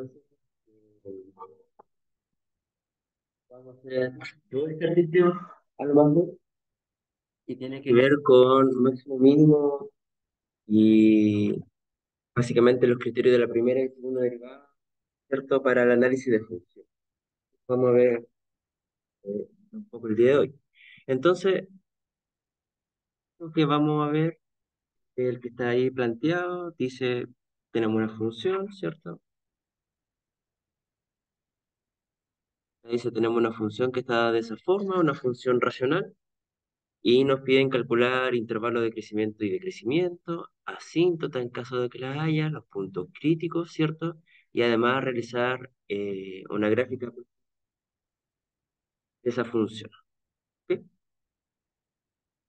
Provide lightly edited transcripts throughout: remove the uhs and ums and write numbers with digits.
Entonces, eh, vamos a hacer un ejercicio a lo mejor que tiene que ver con máximo mínimo y básicamente los criterios de la primera y segunda derivada, ¿cierto? Para el análisis de función. Vamos a ver un poco el día de hoy. Entonces, lo que vamos a ver, el que está ahí planteado, dice, tenemos una función, ¿cierto? Dice, tenemos una función que está de esa forma, una función racional, y nos piden calcular intervalos de crecimiento y decrecimiento, asíntota en caso de que la haya, los puntos críticos, ¿cierto? Y además realizar una gráfica de esa función. ¿Ok?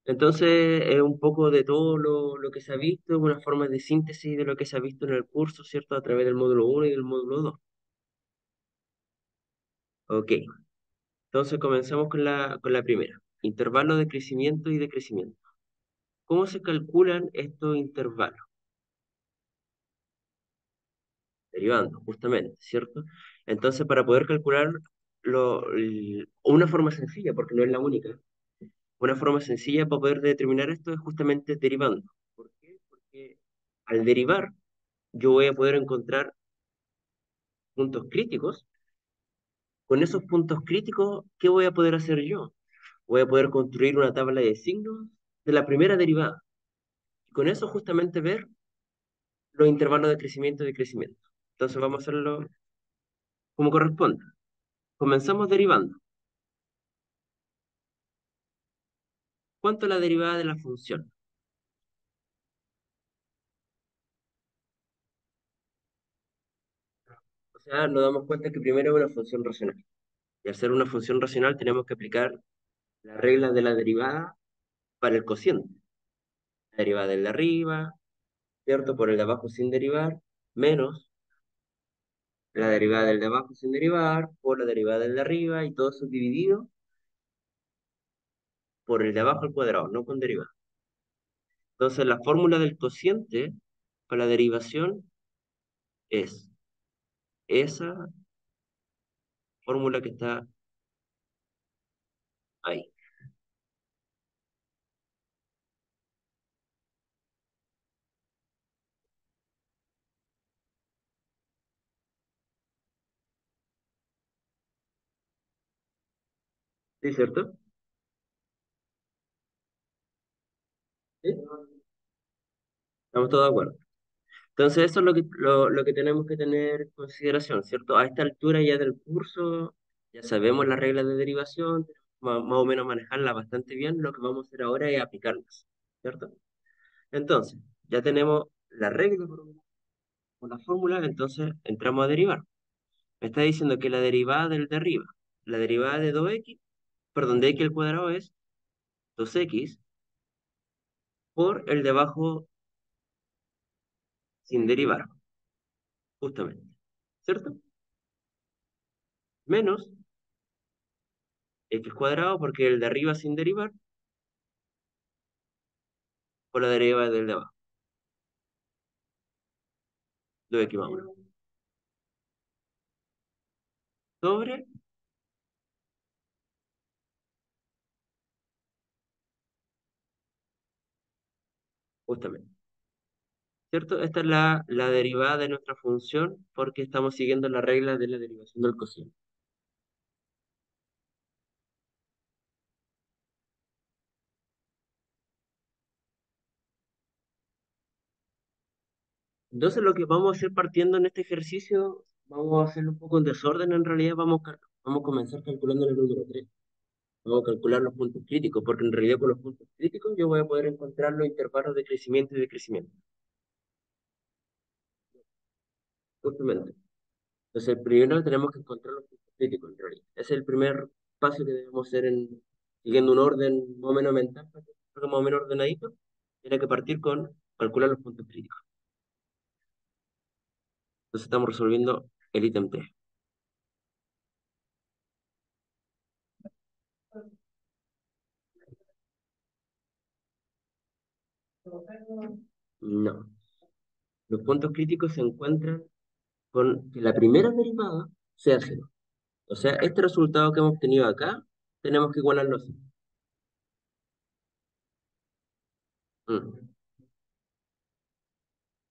Entonces, es un poco de todo lo que se ha visto, una forma de síntesis de lo que se ha visto en el curso, ¿cierto? A través del módulo uno y del módulo 2. Ok, entonces comenzamos con la primera. Intervalo de crecimiento y decrecimiento. ¿Cómo se calculan estos intervalos? Derivando, justamente, ¿cierto? Entonces, para poder calcular una forma sencilla, porque no es la única, una forma sencilla para poder determinar esto es justamente derivando. ¿Por qué? Porque al derivar, yo voy a poder encontrar puntos críticos. Con esos puntos críticos, ¿qué voy a poder hacer yo? Voy a poder construir una tabla de signos de la primera derivada. Y con eso justamente ver los intervalos de crecimiento y decrecimiento. Entonces vamos a hacerlo como corresponde. Comenzamos derivando. ¿Cuánto es la derivada de la función? O sea, nos damos cuenta que primero es una función racional. Y al ser una función racional tenemos que aplicar la regla de la derivada para el cociente. La derivada del de arriba, ¿cierto? Por el de abajo sin derivar, menos la derivada del de abajo sin derivar, por la derivada del de arriba, y todo eso dividido por el de abajo al cuadrado, no con derivada. Entonces, la fórmula del cociente para la derivación es esa fórmula que está ahí. ¿Sí, cierto? ¿Sí? ¿Estamos todos de acuerdo? Entonces, eso es lo que tenemos que tener en consideración, ¿cierto? A esta altura ya del curso, ya sabemos las reglas de derivación, más o menos manejarlas bastante bien. Lo que vamos a hacer ahora es aplicarlas, ¿cierto? Entonces, ya tenemos la regla por la fórmula, entonces entramos a derivar. Me está diciendo que la derivada del de arriba, la derivada de 2x, perdón, de x al cuadrado es 2x por el de abajo sin derivar, justamente, ¿cierto? Menos x cuadrado porque el de arriba sin derivar por la derivada del de abajo, 2x más 1. Sobre, justamente, ¿cierto? Esta es la derivada de nuestra función porque estamos siguiendo la regla de la derivación del cociente. Entonces lo que vamos a hacer partiendo en este ejercicio, vamos a hacerlo un poco en desorden en realidad, vamos a comenzar calculando el número 3. Vamos a calcular los puntos críticos, porque en realidad con los puntos críticos yo voy a poder encontrar los intervalos de crecimiento y decrecimiento, justamente. Entonces, primero tenemos que encontrar los puntos críticos, en realidad. Ese es el primer paso que debemos hacer siguiendo un orden más o menos mental, para que salga más o menos ordenadito. Tiene que partir con calcular los puntos críticos. Entonces, estamos resolviendo el ítem 3. No. Los puntos críticos se encuentran con que la primera derivada sea cero. O sea, este resultado que hemos obtenido acá, tenemos que igualarlo a cero. Mm.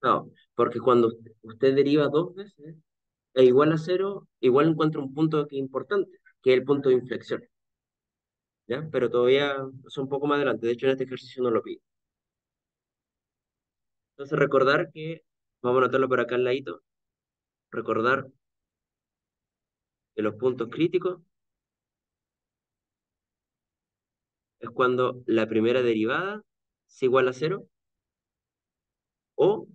No, porque cuando usted deriva dos veces e igual a cero, igual encuentra un punto que es importante, que es el punto de inflexión, ¿ya? Pero todavía es un poco más adelante, de hecho en este ejercicio no lo pide. Entonces recordar que, vamos a anotarlo por acá al ladito, recordar que los puntos críticos es cuando la primera derivada es igual a cero o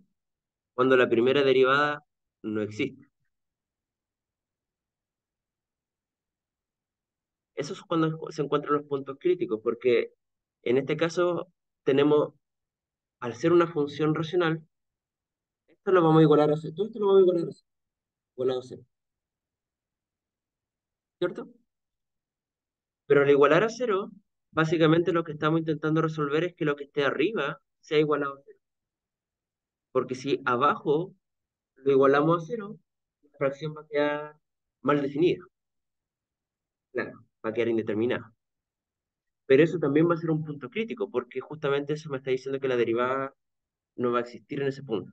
cuando la primera derivada no existe. Eso es cuando se encuentran los puntos críticos, porque en este caso tenemos, al ser una función racional, esto lo vamos a igualar a cero, todo esto lo vamos a igualar a cero, igualado a cero, ¿cierto? Pero al igualar a cero, básicamente lo que estamos intentando resolver es que lo que esté arriba sea igualado a cero. Porque si abajo lo igualamos a cero, la fracción va a quedar mal definida, claro, va a quedar indeterminada. Pero eso también va a ser un punto crítico, porque justamente eso me está diciendo que la derivada no va a existir en ese punto.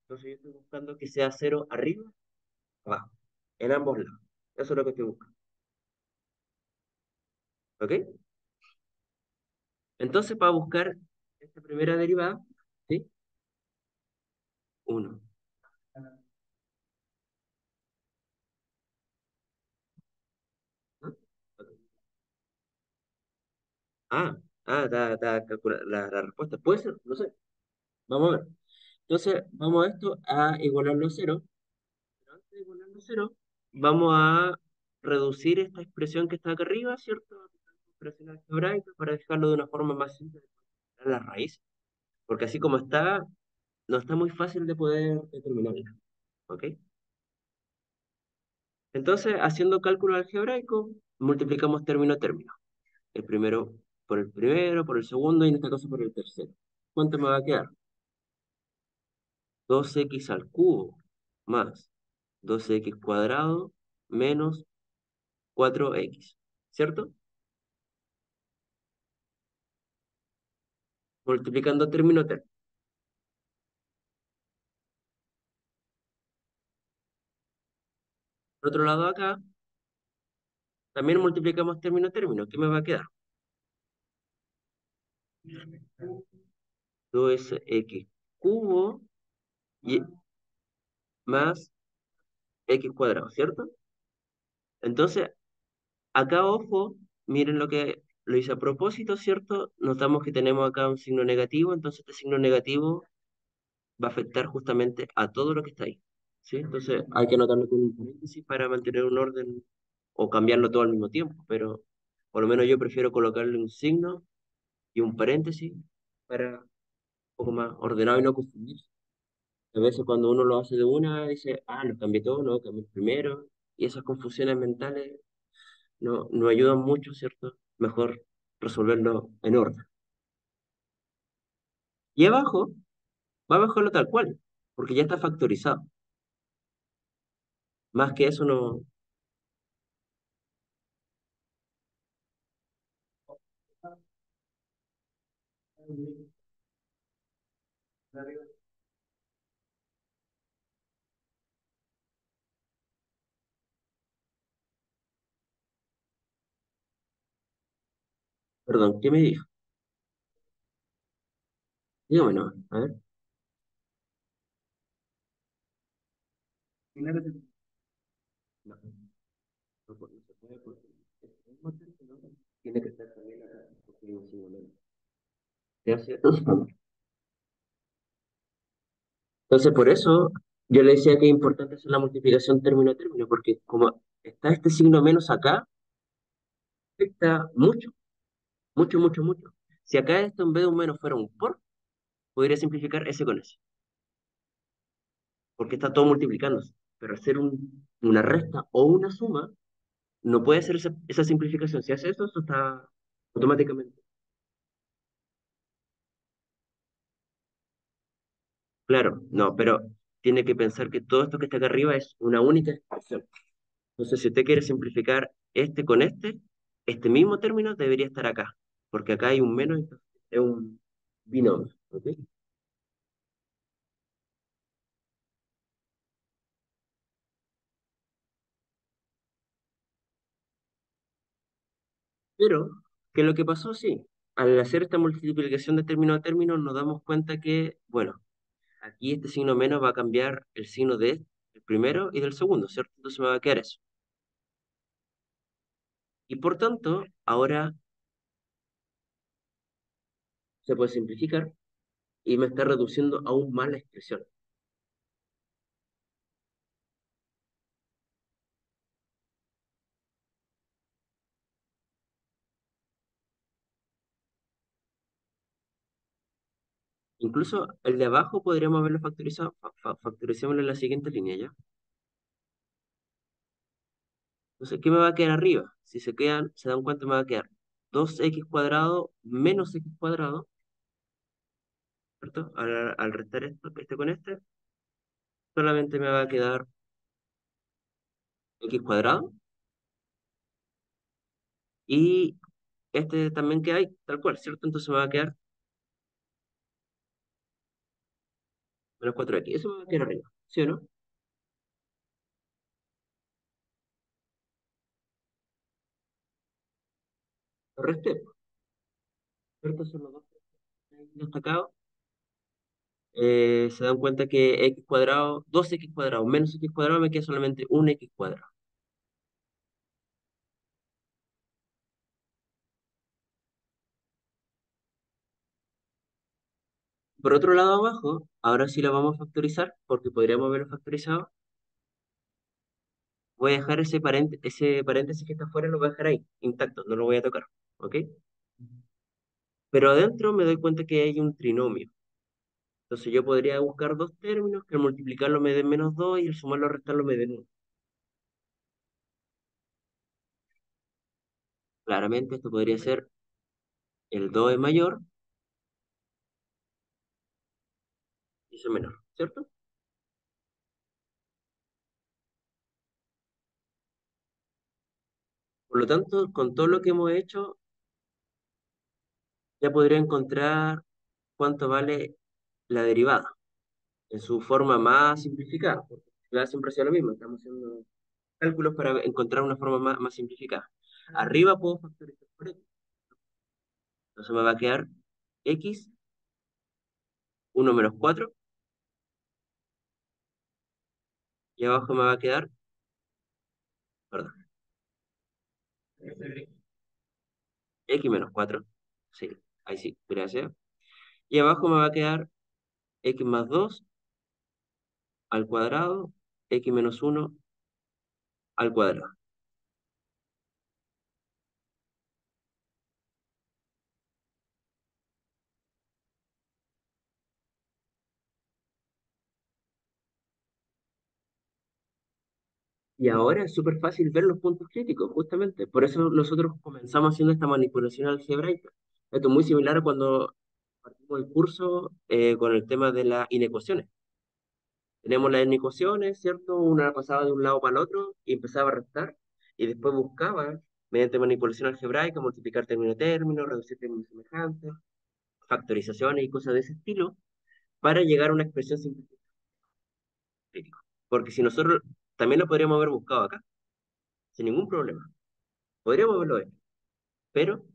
Entonces yo estoy buscando que sea cero arriba, abajo, en ambos lados. Eso es lo que estoy buscando. ¿Ok? Entonces, para buscar esta primera derivada, ¿sí? Uno. ¿No? Ok. Ah, la respuesta. Puede ser, no sé. Vamos a ver. Entonces, vamos a esto a igualarlo a cero. Pero antes de igualarlo a cero, vamos a reducir esta expresión que está acá arriba, ¿cierto? Expresión algebraica para dejarlo de una forma más simple, a la raíz. Porque así como está, no está muy fácil de poder determinarla. ¿Ok? Entonces, haciendo cálculo algebraico, multiplicamos término a término. El primero, por el segundo y en este caso por el tercero. ¿Cuánto me va a quedar? 2x al cubo más 2x cuadrado menos 4x, ¿cierto? Multiplicando término a término. Por otro lado acá, también multiplicamos término a término. ¿Qué me va a quedar? 2x cubo y más x cuadrado, ¿cierto? Entonces, acá, ojo, miren lo que lo hice a propósito, ¿cierto? Notamos que tenemos acá un signo negativo, entonces este signo negativo va a afectar justamente a todo lo que está ahí, ¿sí? Entonces hay que anotarlo con un paréntesis para mantener un orden o cambiarlo todo al mismo tiempo, pero por lo menos yo prefiero colocarle un signo y un paréntesis para un poco más ordenado y no confundirse. A veces cuando uno lo hace de una, dice, ah, lo cambié todo, no, cambié el primero, y esas confusiones mentales no ayudan mucho, ¿cierto? Mejor resolverlo en orden. Y abajo, va a bajarlo tal cual, porque ya está factorizado. Más que eso no... Perdón, ¿qué me dijo? Dígame no, a ver. No, no se puede porque es un motor, ¿no? Tiene que estar también acá, porque hay un signo menos. ¿Ya cierto? Entonces, por eso yo le decía que es importante hacer la multiplicación término a término, porque como está este signo menos acá, afecta mucho, mucho, mucho, mucho. Si acá esto en vez de un menos fuera un por, podría simplificar ese con ese, porque está todo multiplicándose. Pero hacer una resta o una suma, no puede hacer esa simplificación. Si hace eso, eso está automáticamente. Claro, no, pero tiene que pensar que todo esto que está acá arriba es una única expresión. Entonces, si usted quiere simplificar este con este mismo término debería estar acá, porque acá hay un menos, entonces es un binomio. ¿Ok? Pero, ¿qué es lo que pasó? Sí, al hacer esta multiplicación de término a término, nos damos cuenta que, bueno, aquí este signo menos va a cambiar el signo de el primero y del segundo, ¿cierto? Entonces me va a quedar eso. Y por tanto, ahora se puede simplificar y me está reduciendo aún más la expresión. Incluso el de abajo podríamos haberlo factorizado, factoricémoslo en la siguiente línea, ¿ya? Entonces, ¿qué me va a quedar arriba? Si se dan cuenta, me va a quedar 2x cuadrado menos x cuadrado, ¿cierto? Al restar esto, este con este, solamente me va a quedar x cuadrado y este también que hay, tal cual, ¿cierto? Entonces me va a quedar menos 4x. Eso me va a quedar arriba, ¿sí o no? Lo resté, ¿cierto? Son los dos destacados. Se dan cuenta que x cuadrado, 2x cuadrado menos x cuadrado me queda solamente un x cuadrado. Por otro lado, abajo, ahora sí lo vamos a factorizar, porque podríamos haberlo factorizado. Voy a dejar ese paréntesis que está afuera, lo voy a dejar ahí, intacto, no lo voy a tocar, ¿ok? Pero adentro me doy cuenta que hay un trinomio. Entonces yo podría buscar dos términos, que al multiplicarlo me den menos 2 y al sumarlo o restarlo me den 1. Claramente esto podría ser el 2 es mayor y eso es menor, ¿cierto? Por lo tanto, con todo lo que hemos hecho, ya podría encontrar cuánto vale la derivada en su forma más simplificada, porque la siempre ha sido lo mismo, estamos haciendo cálculos para encontrar una forma más simplificada. Arriba puedo factorizar por x, entonces me va a quedar x, 1 menos 4, y abajo me va a quedar, perdón, x-4, sí, ahí sí, gracias. Y abajo me va a quedar x+2 al cuadrado, x-1 al cuadrado. Y ahora es súper fácil ver los puntos críticos, justamente. Por eso nosotros comenzamos haciendo esta manipulación algebraica. Esto es muy similar a cuando partimos el curso con el tema de las inecuaciones. Tenemos las inecuaciones, ¿cierto? Una pasaba de un lado para el otro y empezaba a restar. Y después buscaba, mediante manipulación algebraica, multiplicar término a término, reducir términos semejantes, factorizaciones y cosas de ese estilo, para llegar a una expresión simplificada. Porque si nosotros también lo podríamos haber buscado acá, sin ningún problema. Podríamos haberlo hecho. Pero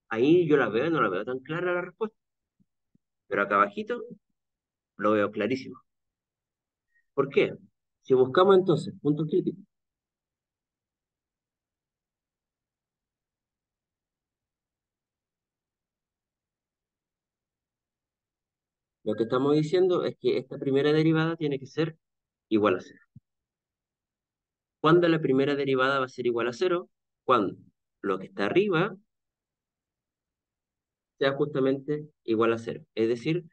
ahí yo la veo y no la veo tan clara la respuesta. Pero acá abajito lo veo clarísimo. ¿Por qué? Si buscamos entonces puntos críticos, lo que estamos diciendo es que esta primera derivada tiene que ser igual a cero. ¿Cuándo la primera derivada va a ser igual a cero? Cuando lo que está arriba sea justamente igual a cero. Es decir,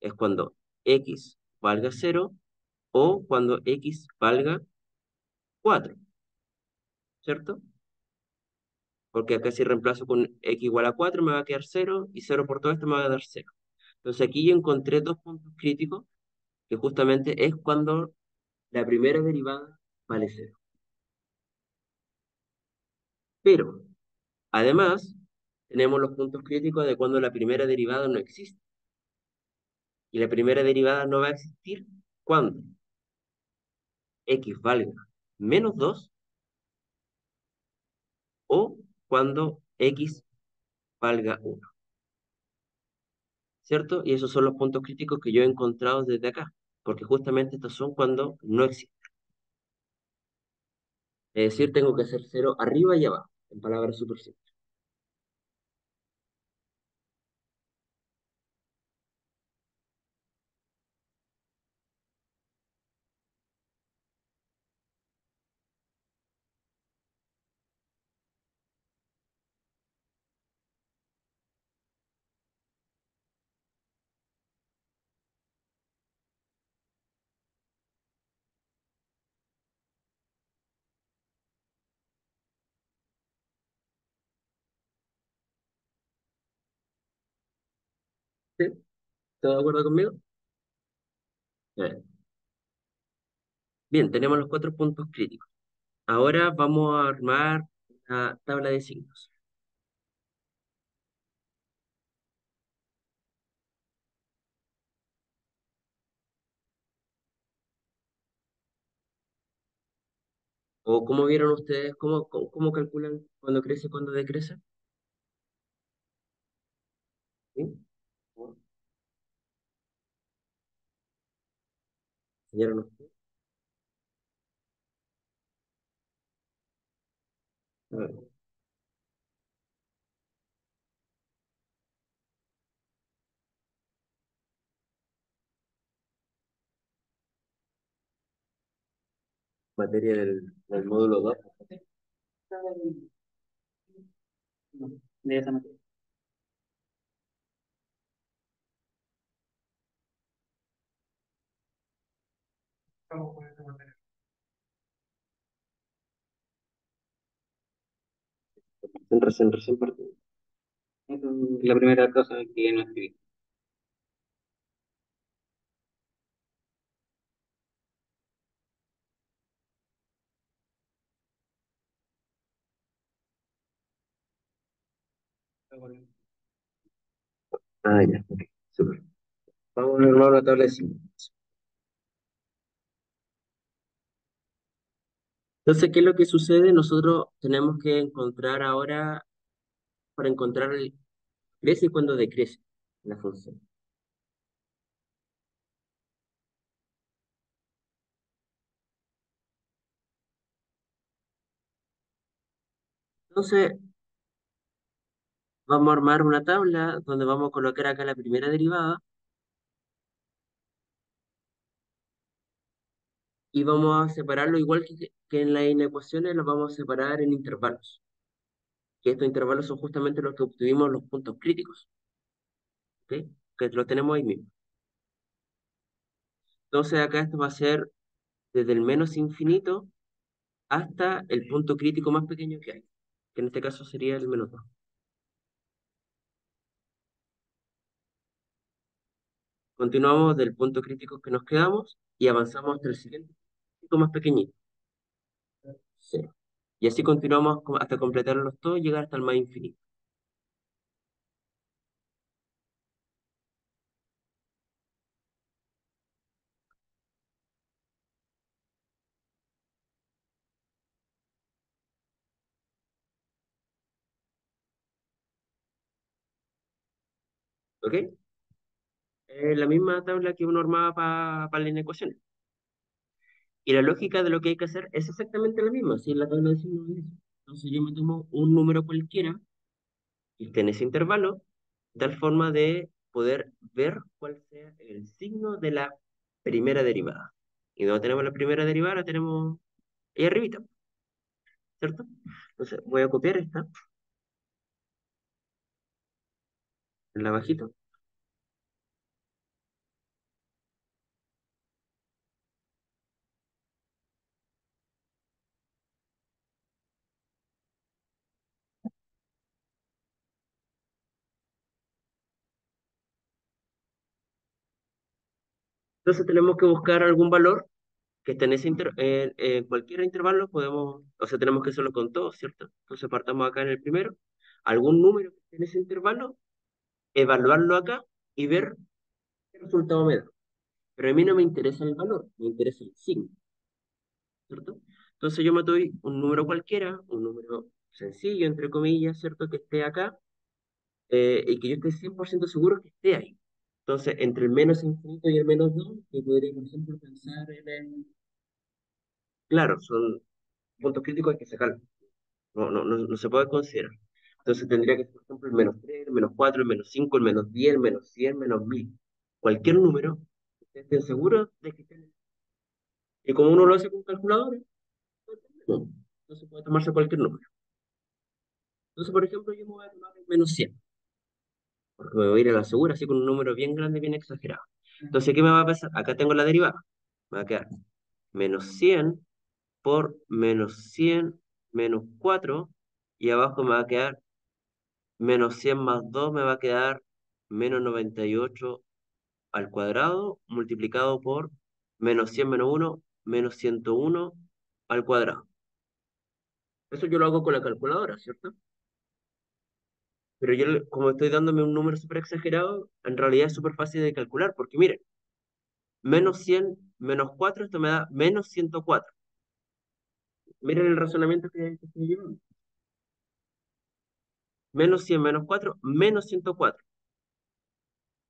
es cuando x valga cero o cuando x valga 4, ¿cierto? Porque acá si reemplazo con x igual a 4 me va a quedar cero y cero por todo esto me va a dar cero. Entonces aquí yo encontré dos puntos críticos que justamente es cuando la primera derivada vale cero. Pero, además, tenemos los puntos críticos de cuando la primera derivada no existe. Y la primera derivada no va a existir cuando x valga -2 o cuando x valga 1, ¿cierto? Y esos son los puntos críticos que yo he encontrado desde acá, porque justamente estos son cuando no existen. Es decir, tengo que hacer cero arriba y abajo, en palabras súper simples. ¿Sí? ¿Estás de acuerdo conmigo? Bien. Bien, tenemos los cuatro puntos críticos. Ahora vamos a armar una tabla de signos. ¿O cómo vieron ustedes, cómo calculan cuando crece y cuando decrece? ¿Sí? ¿Cómo enseñaron ustedes? A ver, materia del módulo 2. De esa materia. Recién partido. Esa es la primera cosa que no escribí. Ah, ya, ok, súper. Vamos a armar una tabla de signos. Entonces, ¿qué es lo que sucede? Nosotros tenemos que encontrar ahora, para encontrar el crece y cuando decrece la función. Entonces, vamos a armar una tabla donde vamos a colocar acá la primera derivada y vamos a separarlo igual que en las inecuaciones, los vamos a separar en intervalos. Que estos intervalos son justamente los que obtuvimos los puntos críticos, ¿ok? Que los tenemos ahí mismo. Entonces, acá esto va a ser desde el menos infinito hasta el punto crítico más pequeño que hay, que en este caso sería el -2. Continuamos del punto crítico que nos quedamos y avanzamos hasta el siguiente punto más pequeñito, 0. Y así continuamos hasta completarlos todos y llegar hasta el más infinito. ¿Ok? Es la misma tabla que uno armaba para la inecuación. Y la lógica de lo que hay que hacer es exactamente la misma, si en la tabla de signos es eso. Entonces yo me tomo un número cualquiera y esté en ese intervalo, de tal forma de poder ver cuál sea el signo de la primera derivada. Y donde tenemos la primera derivada, la tenemos ahí arribita, ¿cierto? Entonces voy a copiar esta, en la bajito. Entonces tenemos que buscar algún valor que esté en cualquier intervalo, o sea, tenemos que hacerlo con todos, ¿cierto? Entonces partamos acá en el primero, algún número que esté en ese intervalo, evaluarlo acá y ver qué resultado me da. Pero a mí no me interesa el valor, me interesa el signo, ¿cierto? Entonces yo me doy un número cualquiera, un número sencillo, entre comillas, ¿cierto? Que esté acá, y que yo esté 100% seguro que esté ahí. Entonces, entre el menos infinito y el menos 2 yo podría, por ejemplo, pensar en el... Claro, son puntos críticos que sacarlos. No se puede considerar. Entonces tendría que ser, por ejemplo, el -3, el -4, el -5, el -10, el -100, el -1000. Cualquier número, que estén seguros de que estén. Y como uno lo hace con calculadora, no, entonces puede tomarse cualquier número. Entonces, por ejemplo, yo me voy a tomar el -100, porque me voy a ir a la segura, así con un número bien grande, bien exagerado. Entonces, ¿qué me va a pasar? Acá tengo la derivada. Me va a quedar -100 por -100 menos 4, y abajo me va a quedar -100 más 2 me va a quedar -98 al cuadrado multiplicado por -100 menos uno menos 101 al cuadrado. Eso yo lo hago con la calculadora, ¿cierto? Pero yo, como estoy dándome un número súper exagerado, en realidad es súper fácil de calcular, porque miren, -100 menos 4 esto me da -104. Miren el razonamiento que estoy llevando. -100 menos 4 -104.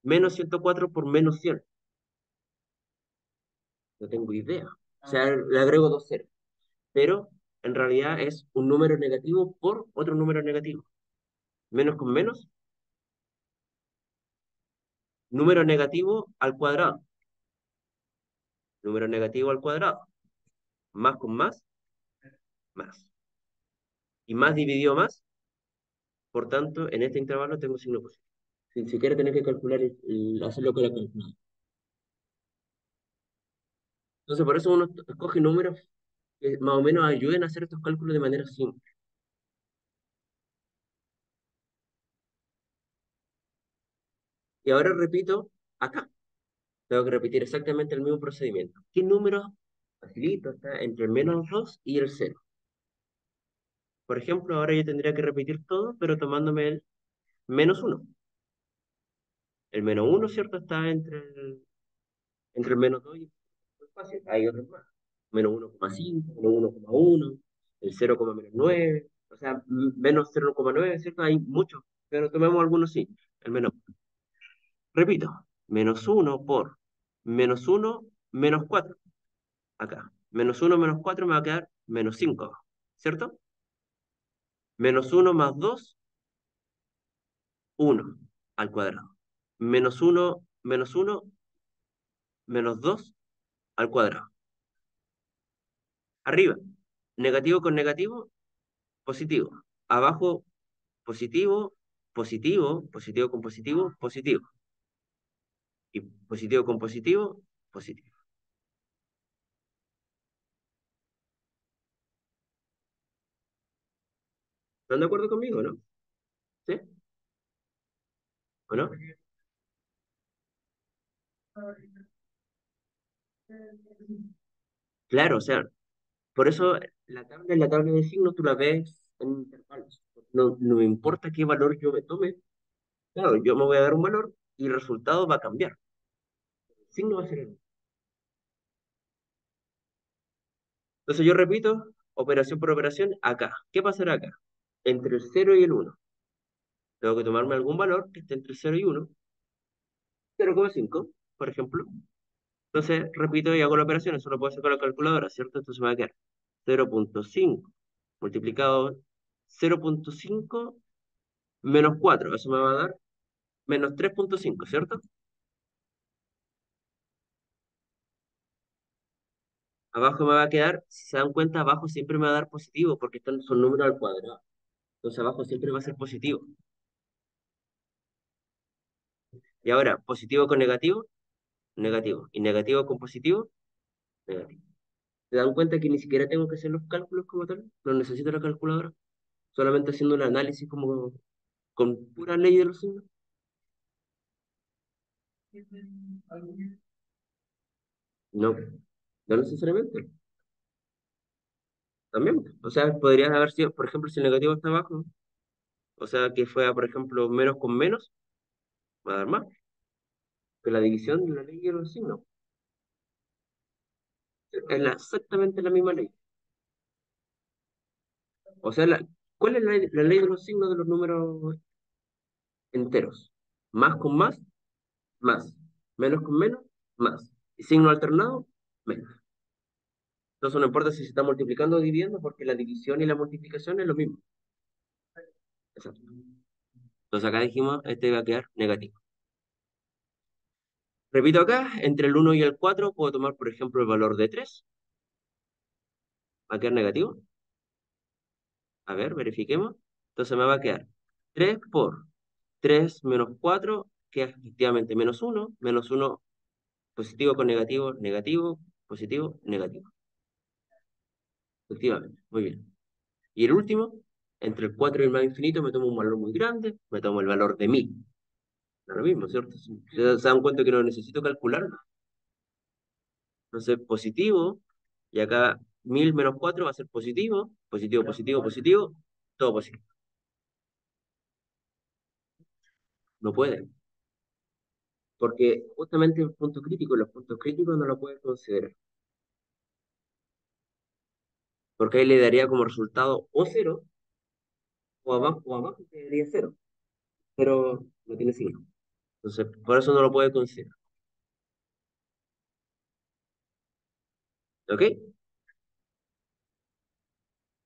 -104 por -100. No tengo idea. O sea, le agrego dos ceros. Pero en realidad es un número negativo por otro número negativo. Menos con menos, número negativo al cuadrado. Número negativo al cuadrado. Más con más, más. Y más dividido más, por tanto, en este intervalo tengo signo positivo. Sin siquiera tener que calcular, hacerlo con la calculadora. Entonces, por eso uno escoge números que más o menos ayuden a hacer estos cálculos de manera simple. Y ahora repito acá. Tengo que repetir exactamente el mismo procedimiento. ¿Qué número facilito está entre el -2 y el cero? Por ejemplo, ahora yo tendría que repetir todo, pero tomándome el -1. El -1, ¿cierto? Está entre el -2 y el fácil. Hay otros más. -1,5, -1,1, el 0,-9, o sea, -0,9, ¿cierto? Hay muchos, pero tomemos algunos sí. El menos. Repito, -1 por -1 menos 4. Acá. -1 menos 4 me va a quedar -5 abajo, ¿cierto? -1 más 2 1 al cuadrado. -1 menos 2 al cuadrado. Arriba, negativo con negativo, positivo. Abajo, positivo, positivo, positivo con positivo, positivo. Y positivo con positivo, positivo. ¿Están de acuerdo conmigo, no? ¿Sí? ¿O no? Claro, o sea, por eso la tabla de signos tú la ves en intervalos. No me importa qué valor yo me tome. Claro, yo me voy a dar un valor y el resultado va a cambiar. El signo va a ser el mismo. Entonces yo repito, operación por operación, acá. ¿Qué pasará acá? Entre el cero y el uno. Tengo que tomarme algún valor que esté entre el 0 y 1, 0,5, por ejemplo. Entonces repito y hago la operación, eso lo puedo hacer con la calculadora, ¿cierto? Entonces me va a quedar 0,5 multiplicado 0,5 menos 4, eso me va a dar -3,5, ¿cierto? Abajo me va a quedar, si se dan cuenta, abajo siempre me va a dar positivo porque son números al cuadrado. Entonces abajo siempre va a ser positivo. Y ahora, positivo con negativo, negativo. Y negativo con positivo, negativo. ¿Se dan cuenta que ni siquiera tengo que hacer los cálculos como tal? No necesito la calculadora. Solamente haciendo un análisis como con pura ley de los signos. No, no necesariamente. También. O sea, podría haber sido, por ejemplo, si el negativo está abajo, o sea, que fuera, por ejemplo, menos con menos, va a dar más. Que la división de la ley de los signos. Es exactamente la misma ley. O sea, ¿cuál es la ley de los signos de los números enteros? Más con más, más. Menos con menos, más. Y signo alternado, menos. Entonces no importa si se está multiplicando o dividiendo, porque la división y la multiplicación es lo mismo. Exacto. Entonces acá dijimos, este va a quedar negativo. Repito acá, entre el 1 y el 4 puedo tomar, por ejemplo, el valor de 3. Va a quedar negativo. A ver, verifiquemos. Entonces me va a quedar 3 por 3 menos 4 que es efectivamente menos uno positivo con negativo, negativo, positivo, negativo. Efectivamente, muy bien. Y el último, entre el 4 y el más infinito, me tomo un valor muy grande, me tomo el valor de 1000. Da lo mismo, ¿cierto? Se dan cuenta que no necesito calcularlo. Entonces, positivo, y acá 1000 menos 4 va a ser positivo, positivo, positivo, positivo, todo positivo. No puede, porque justamente el punto crítico, los puntos críticos no lo puede considerar, porque ahí le daría como resultado o cero, o abajo que daría cero, pero no tiene signo. Entonces, por eso no lo puede considerar. ¿Ok?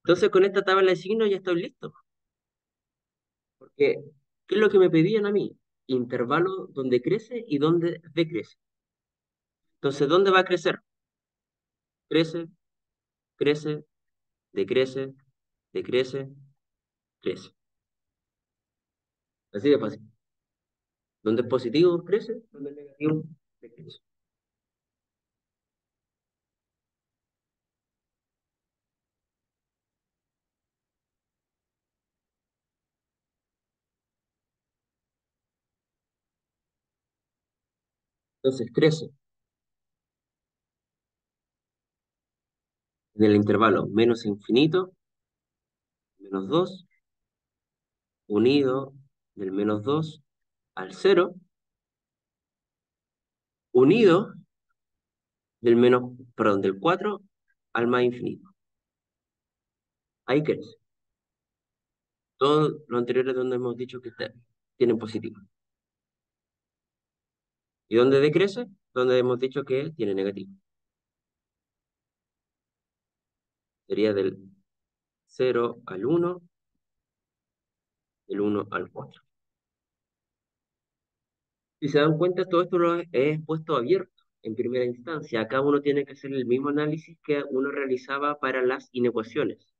Entonces, con esta tabla de signos ya estoy listo. Porque, ¿qué es lo que me pedían a mí? Intervalo donde crece y donde decrece. Entonces, ¿dónde va a crecer? Crece, crece, decrece, decrece, crece. Así de fácil. Donde es positivo, crece, donde es negativo, decrece. Entonces, crece en el intervalo menos infinito, menos 2 unido del menos 2 al cero unido perdón, del 4 al más infinito. Ahí crece. Todo lo anterior es donde hemos dicho que tienen positivo. ¿Y dónde decrece? Donde hemos dicho que tiene negativo. Sería del 0 al 1, del 1 al 4. Si se dan cuenta, todo esto lo he puesto abierto en primera instancia. Acá uno tiene que hacer el mismo análisis que uno realizaba para las inecuaciones.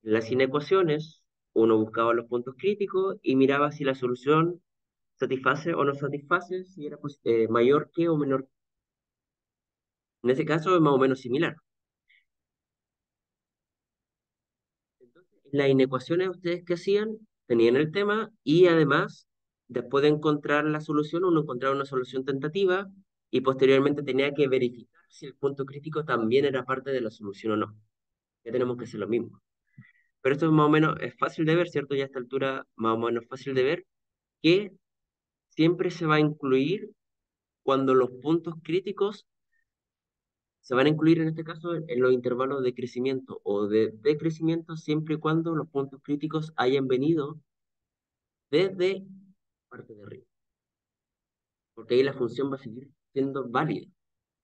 En las inecuaciones, uno buscaba los puntos críticos y miraba si la solución satisface o no satisface, si era mayor que o menor. En ese caso es más o menos similar. Entonces, las inecuaciones ustedes que hacían, tenían el tema y además, después de encontrar la solución, uno encontraba una solución tentativa y posteriormente tenía que verificar si el punto crítico también era parte de la solución o no. Ya tenemos que hacer lo mismo. Pero esto es más o menos, es fácil de ver, ¿cierto? Ya a esta altura, más o menos fácil de ver que siempre se va a incluir cuando los puntos críticos se van a incluir en este caso en los intervalos de crecimiento o de decrecimiento siempre y cuando los puntos críticos hayan venido desde parte de arriba, porque ahí la función va a seguir siendo válida.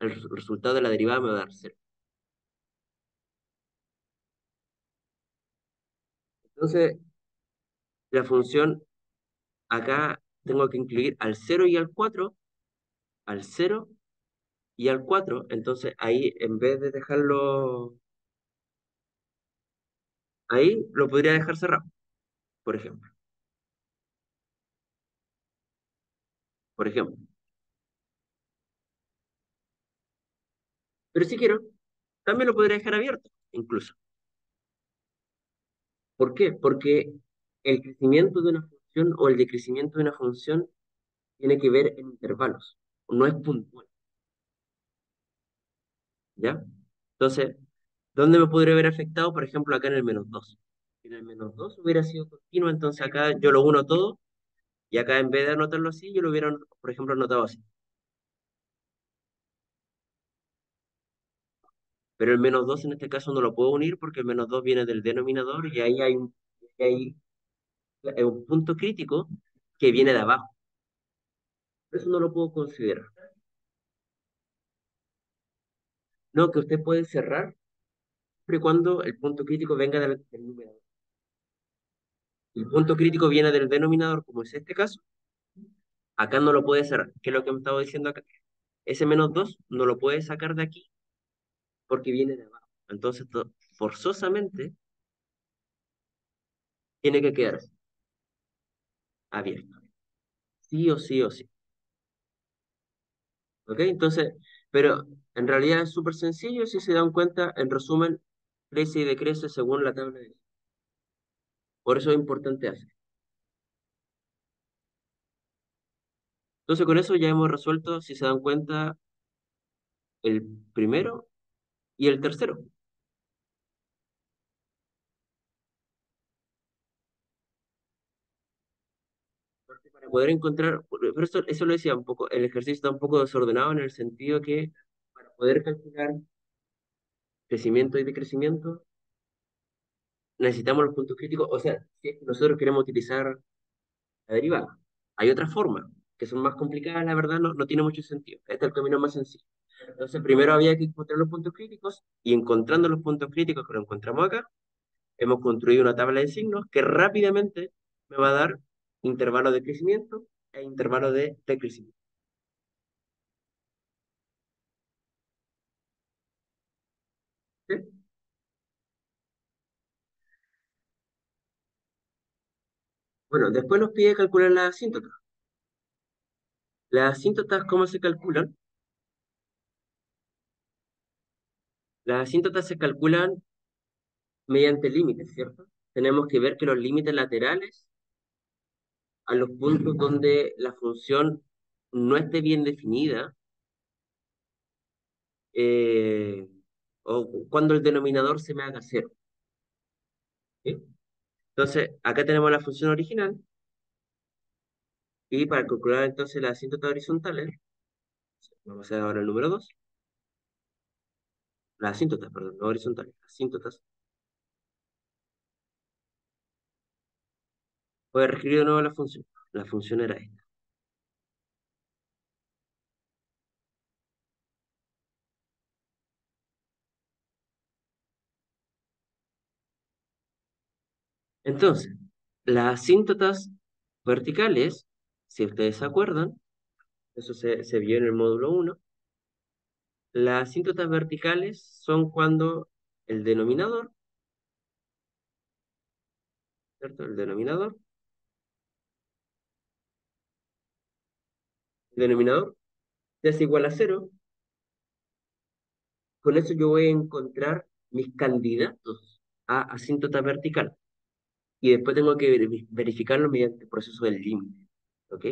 El resultado de la derivada me va a dar cero. Entonces, la función acá tengo que incluir al cero y al 4 al cero y al 4 entonces ahí en vez de dejarlo ahí, lo podría dejar cerrado, por ejemplo. Por ejemplo. Pero si quiero, también lo podría dejar abierto, incluso. ¿Por qué? Porque el crecimiento de una función o el decrecimiento de una función tiene que ver en intervalos, no es puntual. ¿ya? Entonces, ¿dónde me podría haber afectado? Por ejemplo, acá en el -2. Si en el -2 hubiera sido continuo, entonces acá yo lo uno todo, y acá en vez de anotarlo así, yo lo hubiera, por ejemplo, anotado así. Pero el -2 en este caso no lo puedo unir porque el -2 viene del denominador y ahí hay un punto crítico que viene de abajo. Eso no lo puedo considerar. No, que usted puede cerrar siempre y cuando el punto crítico venga del numerador. El punto crítico viene del denominador, como es este caso. Acá no lo puede cerrar. ¿Qué es lo que me estaba diciendo acá? Ese -2 no lo puede sacar de aquí porque viene de abajo. Entonces, forzosamente tiene que quedar abierto. Sí o sí o sí. ¿Ok? Entonces, pero en realidad es súper sencillo si se dan cuenta, en resumen, crece y decrece según la tabla de... Por eso es importante hacer. Entonces, con eso ya hemos resuelto, si se dan cuenta, el primero y el tercero. Porque para poder encontrar, pero eso lo decía un poco, el ejercicio está un poco desordenado en el sentido que para poder calcular crecimiento y decrecimiento, necesitamos los puntos críticos. O sea, si es que nosotros queremos utilizar la derivada, hay otras formas que son más complicadas, la verdad no tiene mucho sentido. Este es el camino más sencillo. Entonces, primero había que encontrar los puntos críticos y encontrando los puntos críticos que lo encontramos acá, hemos construido una tabla de signos que rápidamente me va a dar intervalos de crecimiento e intervalos de decrecimiento. ¿Sí? Bueno, después nos pide calcular las asíntotas. Las asíntotas, ¿cómo se calculan? Las asíntotas se calculan mediante límites, ¿cierto? Tenemos que ver que los límites laterales a los puntos donde la función no esté bien definida, eh, o cuando el denominador se me haga cero. ¿Sí? Entonces, acá tenemos la función original, y para calcular entonces las asíntotas horizontales, vamos a hacer ahora el número 2, las asíntotas, perdón, no horizontales, asíntotas, voy a reescribir de nuevo la función. La función era esta. Entonces, las asíntotas verticales, si ustedes se acuerdan, eso se vio en el módulo 1. Las asíntotas verticales son cuando el denominador, ¿cierto? El denominador se hace igual a cero. Con eso yo voy a encontrar mis candidatos a asíntota vertical. Y después tengo que verificarlo mediante el proceso del límite. ¿Ok?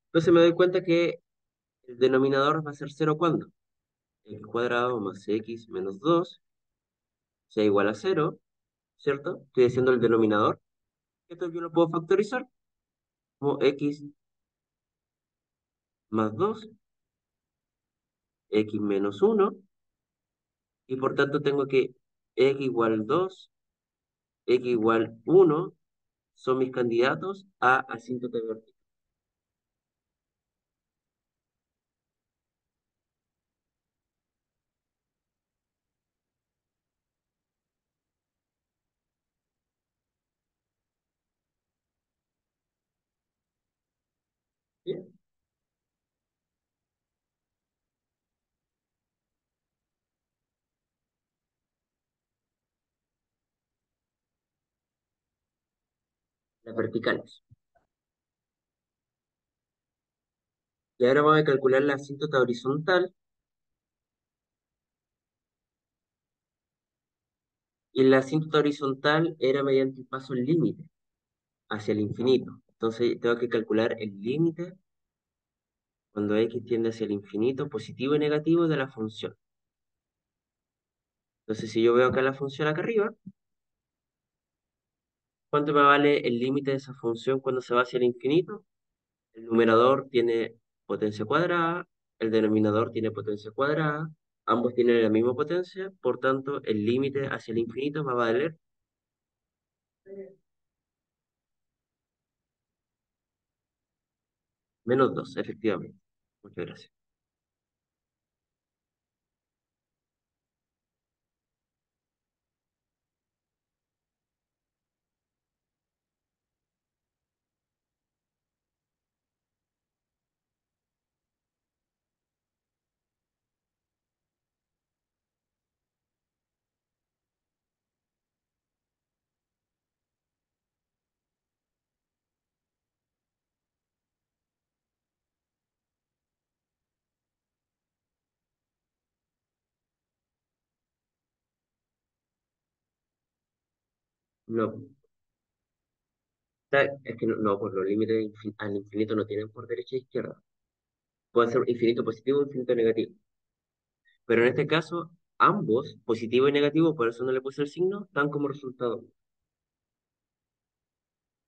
Entonces me doy cuenta que el denominador va a ser cero cuando x cuadrado más x menos 2 sea igual a cero, ¿cierto? Estoy haciendo el denominador. Esto yo lo puedo factorizar como x más 2 x menos uno, y por tanto tengo que x igual 2 x igual uno son mis candidatos a asíntota vertical. ¿Bien? Las verticales. Y ahora vamos a calcular la asíntota horizontal, y la asíntota horizontal era mediante el paso límite hacia el infinito. Entonces tengo que calcular el límite cuando x tiende hacia el infinito, positivo y negativo de la función. Entonces si yo veo acá la función acá arriba, ¿cuánto me vale el límite de esa función cuando se va hacia el infinito? El numerador tiene potencia cuadrada, el denominador tiene potencia cuadrada, ambos tienen la misma potencia, por tanto el límite hacia el infinito va a valer -2, efectivamente. Muchas gracias. No, es que no, pues los límites al infinito no tienen por derecha e izquierda. Puede ser infinito positivo o infinito negativo. Pero en este caso, ambos, positivo y negativo, por eso no le puse el signo, dan como resultado.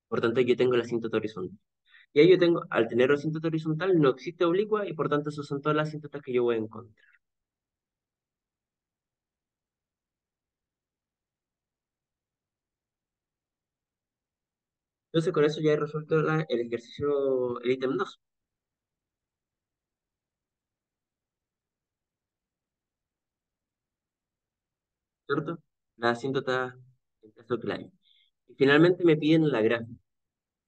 Por tanto, yo tengo la asíntota horizontal. Y ahí yo tengo, al tener asíntota horizontal, no existe oblicua y por tanto, esas son todas las asíntotas que yo voy a encontrar. Entonces, con eso ya he resuelto el ejercicio, el ítem 2, ¿cierto? La asíntota en caso claro. Y finalmente me piden la gráfica.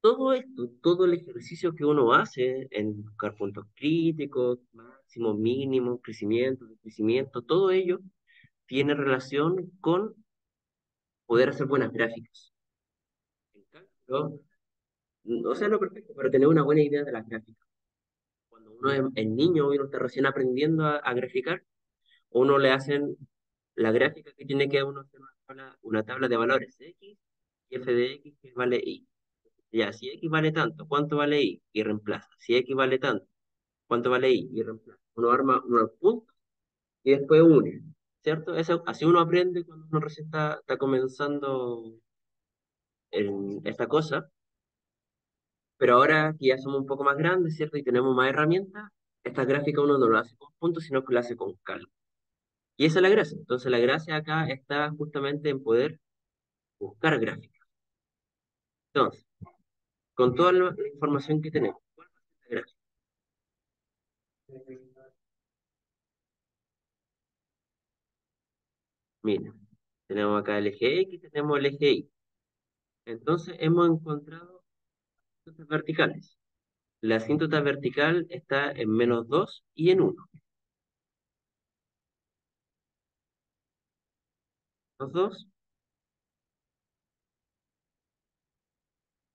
Todo esto, todo el ejercicio que uno hace en buscar puntos críticos, máximo, mínimo, crecimiento, decrecimiento, todo ello tiene relación con poder hacer buenas gráficas. En cálculo, o sea, no perfecto, pero tener una buena idea de las gráficas. Cuando uno es niño y uno está recién aprendiendo a graficar, uno le hacen la gráfica que tiene que uno hacer una tabla de valores X y f de X que vale Y. Ya, si X vale tanto, ¿cuánto vale Y? Y reemplaza. Si X vale tanto, ¿cuánto vale Y? Y reemplaza. Uno arma unos puntos y después une, ¿cierto? Eso, así uno aprende cuando uno recién está comenzando en esta cosa, pero ahora que ya somos un poco más grandes, ¿cierto? Y tenemos más herramientas, esta gráfica uno no lo hace con puntos, sino que lo hace con cálculo. Y esa es la gracia. Entonces la gracia acá está justamente en poder buscar gráficas. Entonces, con toda la información que tenemos, ¿cuál va a ser la gráfica? Mira, tenemos acá el eje X, tenemos el eje Y. Entonces hemos encontrado asíntotas verticales. La asíntota vertical está en -2 y en 1. Los dos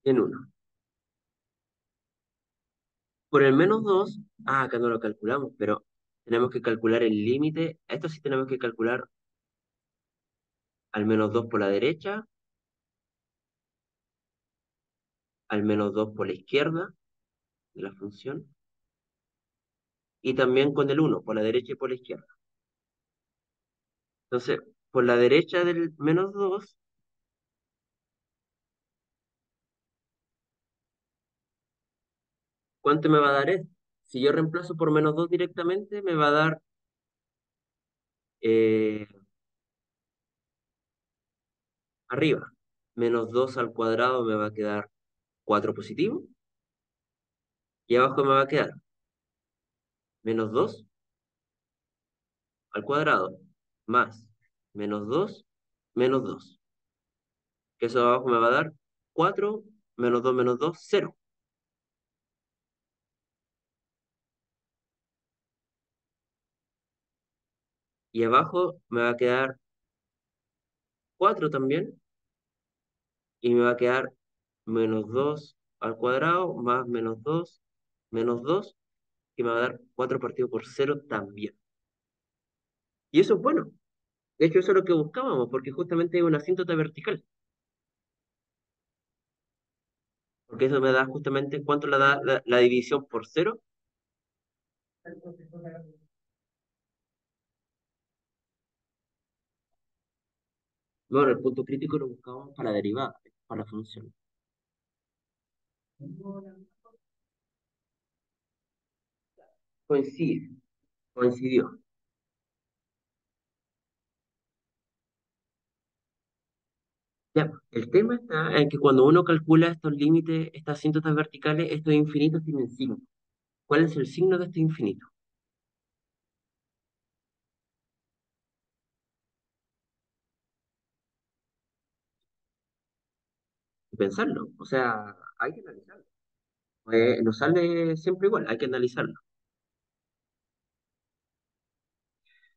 y en 1. Por el -2, acá no lo calculamos, pero tenemos que calcular el límite. Esto sí tenemos que calcular al -2 por la derecha, al -2 por la izquierda de la función, y también con el 1 por la derecha y por la izquierda. Entonces, por la derecha del -2, ¿cuánto me va a dar esto? Si yo reemplazo por -2 directamente, me va a dar eh, arriba. -2 al cuadrado me va a quedar 4 positivo. Y abajo me va a quedar -2 al cuadrado más -2 -2. Que eso abajo me va a dar 4 -2 -2 0. Y abajo me va a quedar 4 también. Y me va a quedar -2 al cuadrado más -2 -2. Que me va a dar 4 partido por 0 también. Y eso es bueno. De hecho, eso es lo que buscábamos, porque justamente es una asíntota vertical. porque eso me da justamente cuánto le da la división por cero. Bueno, el punto crítico lo buscamos para derivada, para la función. Coincide, coincidió. Ya, el tema está en que cuando uno calcula estos límites, estas asíntotas verticales, estos infinitos tienen signo. ¿Cuál es el signo de este infinito? Pensarlo, o sea, hay que analizarlo. No sale siempre igual, hay que analizarlo.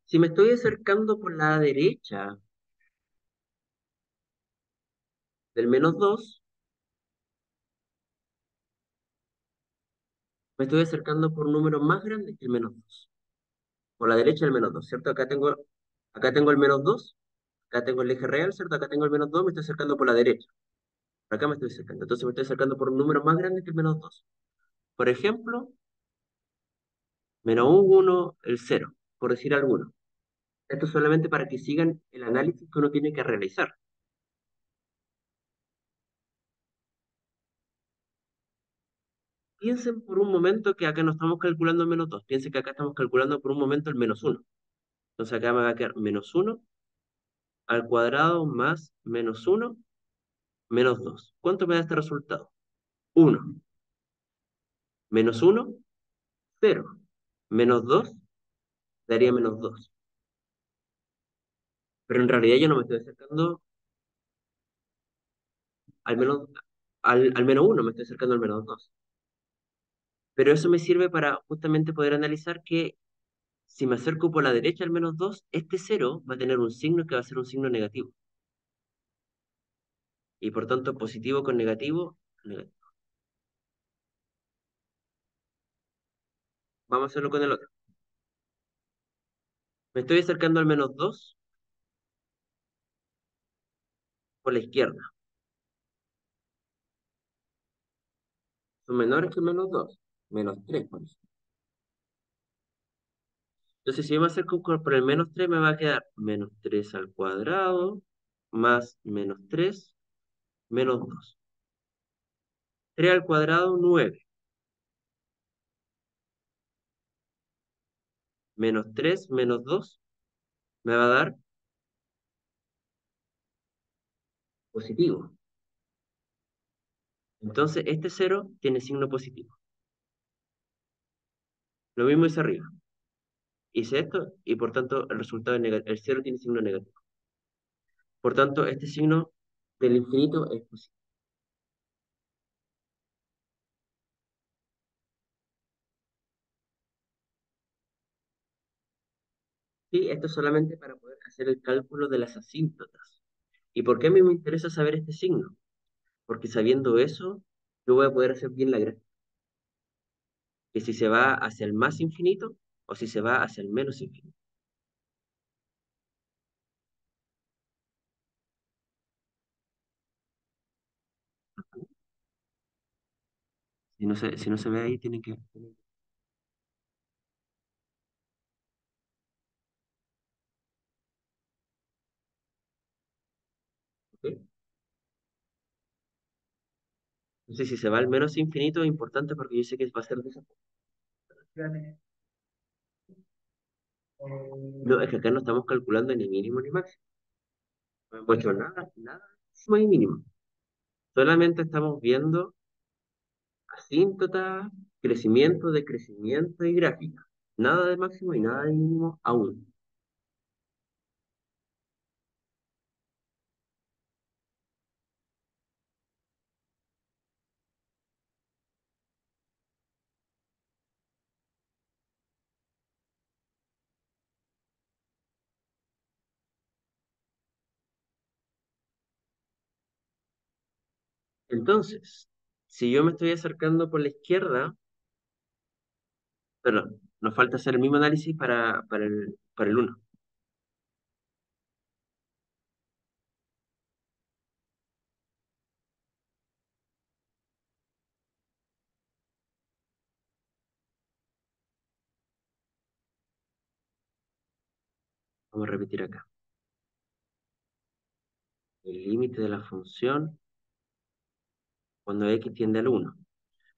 Si me estoy acercando por la derecha del -2, me estoy acercando por números más grandes que el -2. Por la derecha del -2, ¿cierto? Acá tengo el -2, acá tengo el eje real, ¿cierto? Acá tengo el -2, me estoy acercando por la derecha. Por acá me estoy acercando. Entonces me estoy acercando por números más grandes que el -2. Por ejemplo, -1, el cero, por decir alguno. Esto solamente para que sigan el análisis que uno tiene que realizar. Piensen por un momento que acá no estamos calculando el -2. Piensen que acá estamos calculando por un momento el -1. Entonces acá me va a quedar -1 al cuadrado más -1 -2. ¿Cuánto me da este resultado? 1. -1, 0. -2 daría -2. Pero en realidad yo no me estoy acercando al menos al -1, me estoy acercando al -2. Pero eso me sirve para justamente poder analizar que si me acerco por la derecha al -2, este cero va a tener un signo que va a ser un signo negativo. Y por tanto, positivo con negativo, negativo. Vamos a hacerlo con el otro. Me estoy acercando al -2 por la izquierda. Son menores que el -2. -3, por ejemplo. Entonces, si yo me acerco por el -3, me va a quedar -3 al cuadrado más -3 -2. 3 al cuadrado, 9. -3 -2 me va a dar positivo. Entonces, este cero tiene signo positivo. Lo mismo hice arriba. Hice esto y por tanto el resultado es negativo. El cero tiene signo negativo. Por tanto, este signo del infinito es positivo. Y esto es solamente para poder hacer el cálculo de las asíntotas. ¿Y por qué a mí me interesa saber este signo? Porque sabiendo eso, yo voy a poder hacer bien la gráfica. Que si se va hacia el más infinito o si se va hacia el menos infinito. Si no se ve ahí, ¿ok? Entonces, si se va al menos infinito es importante porque yo sé que va a ser de esa forma. No, es que acá no estamos calculando ni mínimo ni máximo. No hemos hecho nada, nada, máximo ni mínimo. Solamente estamos viendo asíntota, crecimiento, decrecimiento y gráfica. Nada de máximo y nada de mínimo aún. Entonces, si yo me estoy acercando por la izquierda, perdón, nos falta hacer el mismo análisis para el uno. Vamos a repetir acá. El límite de la función cuando x tiende al uno.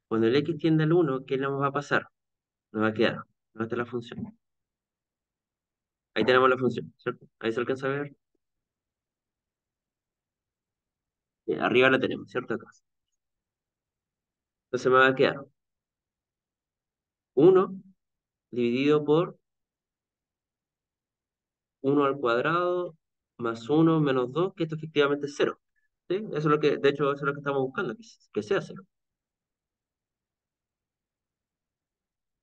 Cuando el x tiende al uno, ¿qué nos va a pasar? Nos va a quedar. ¿Dónde está la función? Ahí tenemos la función, ¿cierto? Ahí se alcanza a ver. Arriba la tenemos, ¿cierto? Acá. Entonces me va a quedar uno dividido por uno al cuadrado más uno menos 2 que esto efectivamente es cero. ¿Sí? Eso es lo que, de hecho, eso es lo que estamos buscando, que sea cero.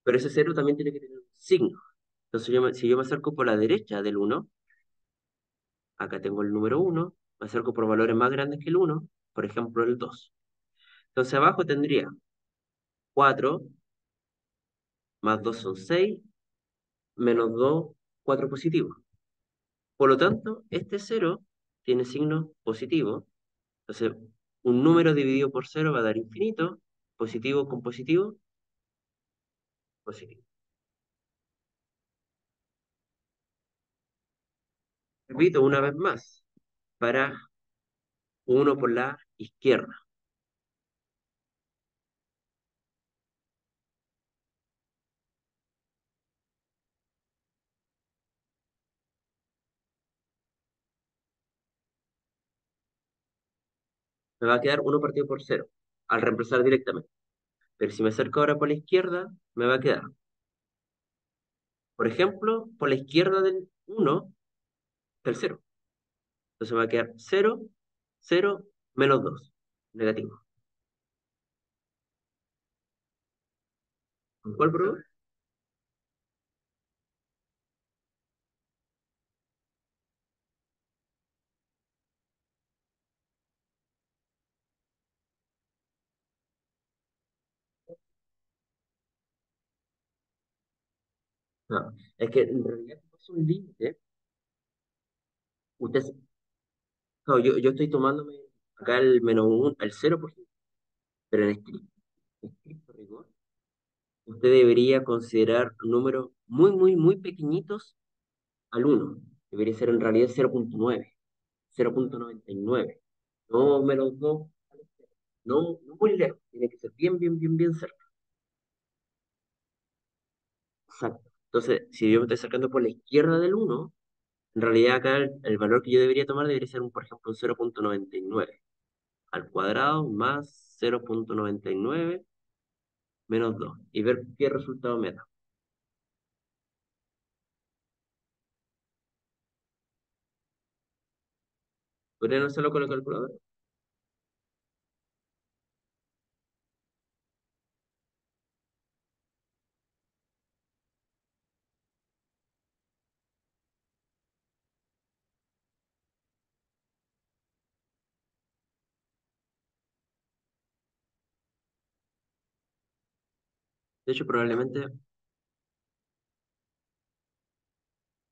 Pero ese cero también tiene que tener un signo. Entonces, si yo me acerco por la derecha del uno, acá tengo el número uno, me acerco por valores más grandes que el uno, por ejemplo el 2. Entonces abajo tendría 4 más 2 son 6 menos 2 4 positivo. Por lo tanto, este cero tiene signo positivo. Entonces, un número dividido por cero va a dar infinito, positivo con positivo, positivo. Repito una vez más, para uno por la izquierda. Me va a quedar uno partido por cero, al reemplazar directamente. Pero si me acerco ahora por la izquierda, me va a quedar, por ejemplo, por la izquierda del uno del cero. Entonces me va a quedar cero, cero, menos 2 negativo. ¿Con cuál prueba? No, es que en realidad no es un límite. Usted, no, yo estoy tomándome acá el menos uno, el 0%, pero en estricto rigor, usted debería considerar números muy, muy, muy pequeñitos al uno. Debería ser en realidad 0,9, 0,99. No menos 2, no, no muy lejos. Tiene que ser bien, bien, bien, bien cerca. Exacto. Entonces, si yo me estoy acercando por la izquierda del uno, en realidad acá el valor que yo debería tomar debería ser, por ejemplo, un 0,99 al cuadrado más 0,99 menos 2 y ver qué resultado me da. ¿Podrían hacerlo con la calculadora? De hecho, probablemente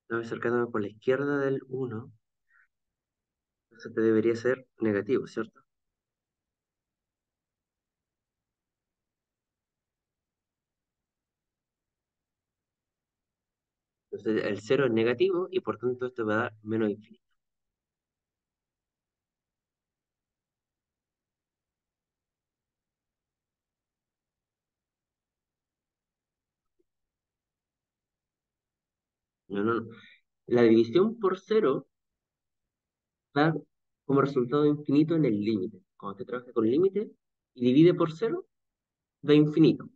estoy acercándome por la izquierda del uno, eso te debería ser negativo, ¿cierto? Entonces el cero es negativo y por tanto esto va a dar menos infinito. No, no, no. La división por cero da como resultado infinito en el límite. Cuando usted trabaja con límite y divide por cero, da infinito.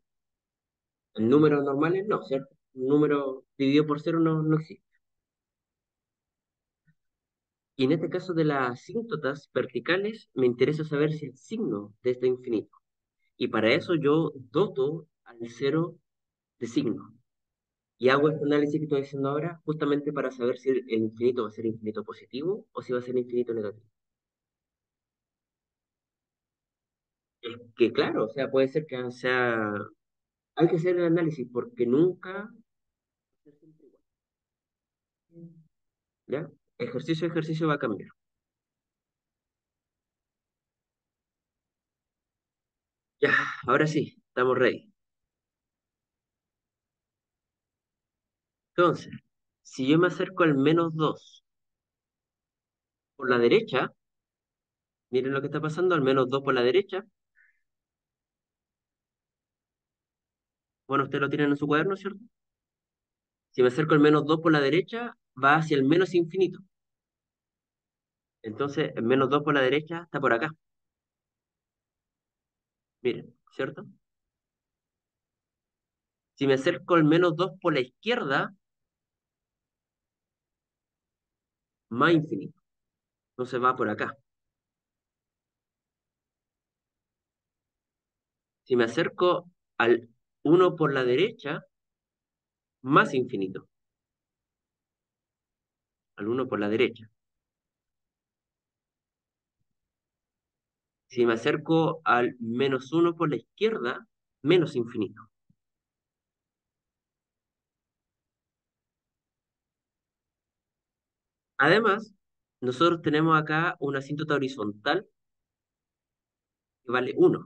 En números normales no, ¿cierto? Un número dividido por cero no, no existe. Y en este caso de las asíntotas verticales, me interesa saber si el signo de este infinito. Y para eso yo doto al cero de signo. Y hago este análisis que estoy haciendo ahora justamente para saber si el infinito va a ser infinito positivo o si va a ser infinito negativo. Es que claro, o sea, puede ser que sea... Hay que hacer el análisis porque nunca va a ser siempre igual. ¿Ya? Ejercicio a ejercicio va a cambiar. Ya, ahora sí, estamos ready. Entonces, Si yo me acerco al -2 por la derecha, miren lo que está pasando, al -2 por la derecha. Bueno, usted lo tienen en su cuaderno, ¿cierto? Si me acerco al -2 por la derecha, va hacia el menos infinito. Entonces, el -2 por la derecha está por acá. Miren, ¿cierto? Si me acerco al -2 por la izquierda, más infinito. Entonces va por acá. Si me acerco al 1 por la derecha, más infinito. Al 1 por la derecha. Si me acerco al -1 por la izquierda, menos infinito. Además, nosotros tenemos acá una asíntota horizontal que vale 1.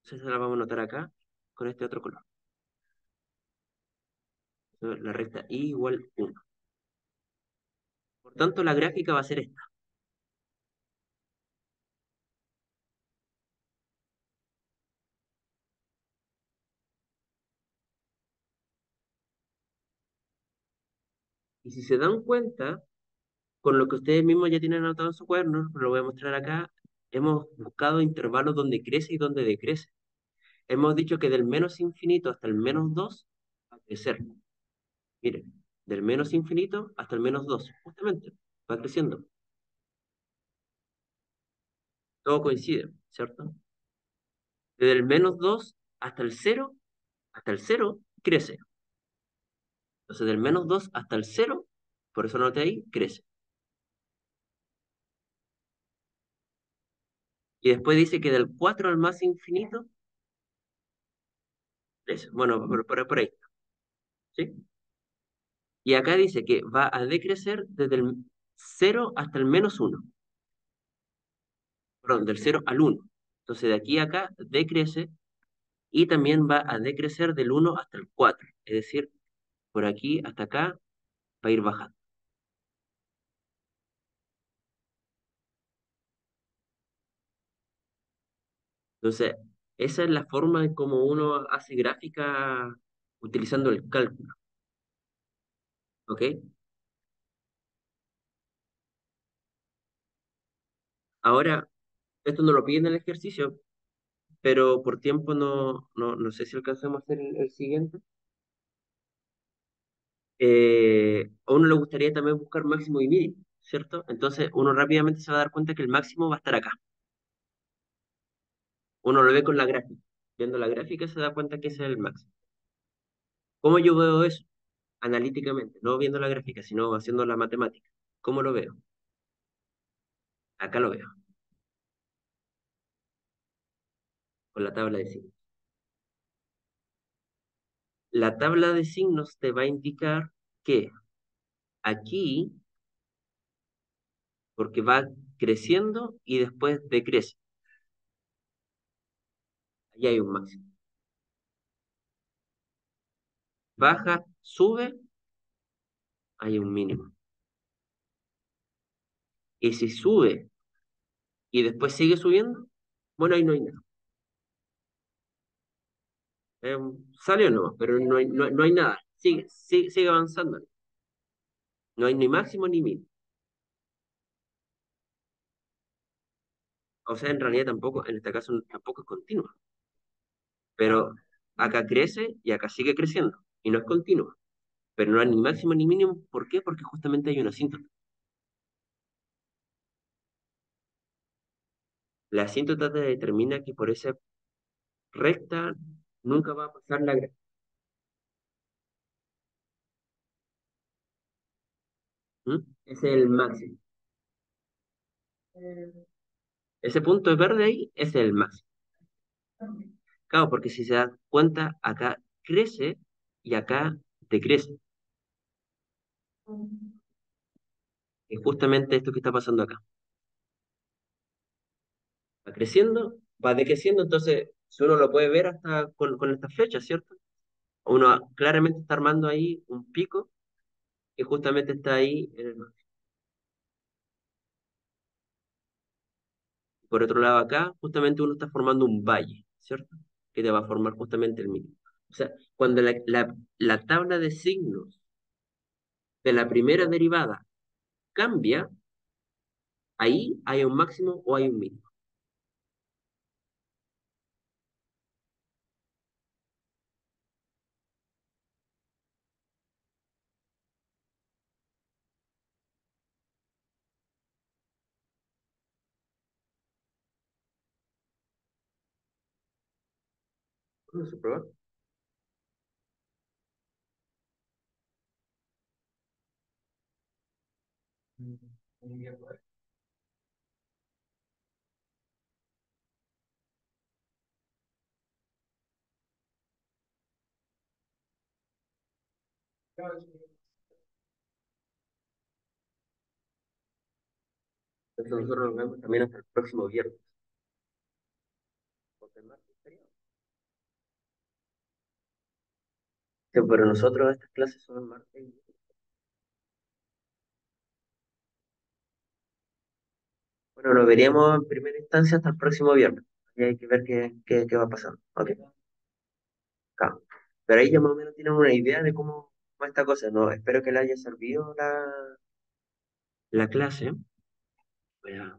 Entonces la vamos a anotar acá con este otro color. La recta y igual 1. Por tanto, la gráfica va a ser esta. Y si se dan cuenta, con lo que ustedes mismos ya tienen anotado en su cuaderno, lo voy a mostrar acá, hemos buscado intervalos donde crece y donde decrece. Hemos dicho que del menos infinito hasta el -2 va a crecer. Miren, del menos infinito hasta el -2, justamente, va creciendo. Todo coincide, ¿cierto? Desde el -2 hasta el cero crece. Entonces, del -2 hasta el cero, por eso lo noté ahí, crece. Y después dice que del 4 al más infinito, crece. Bueno, por ahí, ¿sí? Y acá dice que va a decrecer desde el cero hasta el -1. Perdón, del cero al 1. Entonces, de aquí a acá decrece y también va a decrecer del 1 hasta el 4. Es decir, por aquí hasta acá va a ir bajando. Entonces, esa es la forma en cómo uno hace gráfica utilizando el cálculo, ¿ok? Ahora, esto no lo pide en el ejercicio, pero por tiempo no sé si alcanzamos a hacer el siguiente. A uno le gustaría también buscar máximo y mínimo, ¿cierto? Entonces, uno rápidamente se va a dar cuenta que el máximo va a estar acá. Uno lo ve con la gráfica. Viendo la gráfica se da cuenta que ese es el máximo. ¿Cómo yo veo eso? Analíticamente, no viendo la gráfica, sino haciendo la matemática. ¿Cómo lo veo? Acá lo veo, con la tabla de signos. La tabla de signos te va a indicar que aquí, porque va creciendo y después decrece, ahí hay un máximo. Baja, sube, hay un mínimo. Y si sube y después sigue subiendo, bueno, ahí no hay nada. Salió no, pero no hay nada. Sigue avanzando. No hay ni máximo ni mínimo. O sea, en realidad tampoco, en este caso tampoco es continuo. Pero acá crece y acá sigue creciendo. Y no es continuo. Pero no hay ni máximo ni mínimo. ¿Por qué? Porque justamente hay una asíntota. La asíntota te determina que por esa recta nunca va a pasar la gráfica. ¿Mm? Ese es el máximo. Ese punto es verde ahí, ese es el máximo. Claro, porque si se da cuenta, acá crece y acá decrece. Es justamente esto que está pasando acá. Va creciendo, va decreciendo, entonces si uno lo puede ver hasta con estas flechas, ¿cierto? Uno claramente está armando ahí un pico que justamente está ahí en el máximo. Por otro lado, acá justamente uno está formando un valle, ¿cierto? Que te va a formar justamente el mínimo. O sea, cuando la tabla de signos de la primera derivada cambia, ahí hay un máximo o hay un mínimo. ¿Cómo se prueba? Entonces nosotros nos vemos también hasta el próximo viernes. Porque el martes es feriado. Sí, pero nosotros estas clases son el martes. Bueno, lo veríamos en primera instancia hasta el próximo viernes. Y hay que ver qué va pasando. ¿Ok? Claro. Pero ahí ya más o menos tienen una idea de cómo va esta cosa. No, espero que le haya servido la clase. Voy a